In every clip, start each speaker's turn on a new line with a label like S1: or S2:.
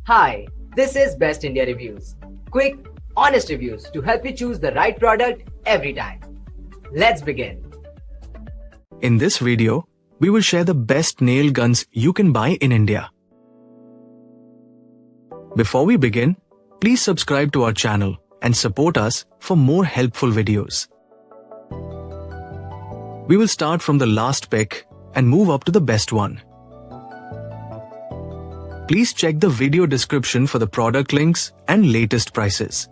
S1: Hi, this is Best India Reviews. Quick, honest reviews to help you choose the right product every time. Let's begin.
S2: In this video, we will share the best nail guns you can buy in India. Before we begin, please subscribe to our channel and support us for more helpful videos. We will start from the last pick and move up to the best one. Please check the video description for the product links and latest prices.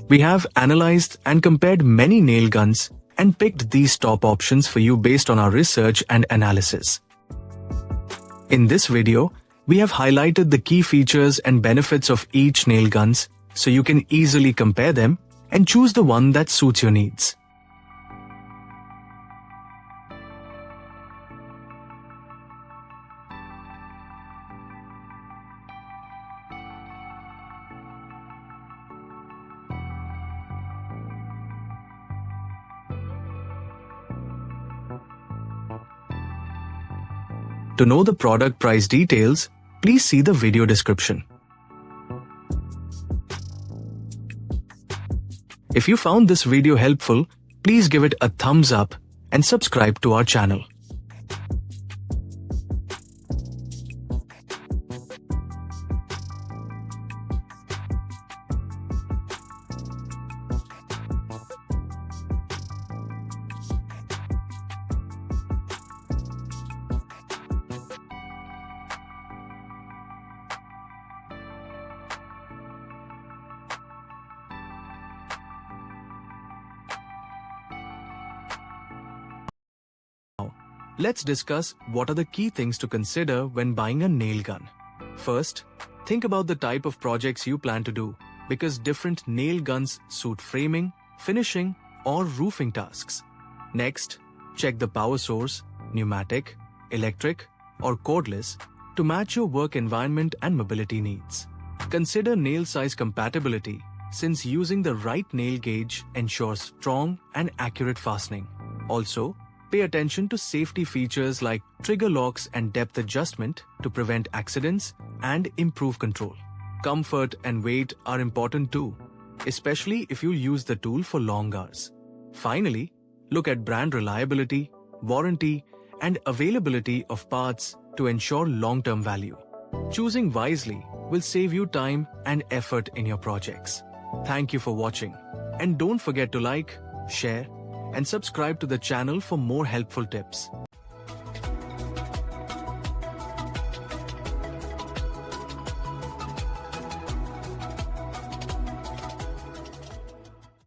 S2: We have analyzed and compared many nail guns and picked these top options for you based on our research and analysis. In this video, we have highlighted the key features and benefits of each nail guns so you can easily compare them and choose the one that suits your needs. To know the product price details, please see the video description. If you found this video helpful, please give it a thumbs up and subscribe to our channel. Let's discuss what are the key things to consider when buying a nail gun. First, think about the type of projects you plan to do, because different nail guns suit framing, finishing, or roofing tasks. Next, check the power source, pneumatic, electric, or cordless, to match your work environment and mobility needs. Consider nail size compatibility, since using the right nail gauge ensures strong and accurate fastening. Also, pay attention to safety features like trigger locks and depth adjustment to prevent accidents and improve control. Comfort and weight are important too, especially if you use the tool for long hours. Finally, look at brand reliability, warranty, and availability of parts to ensure long-term value. Choosing wisely will save you time and effort in your projects. Thank you for watching, and don't forget to like, share, and subscribe to the channel for more helpful tips.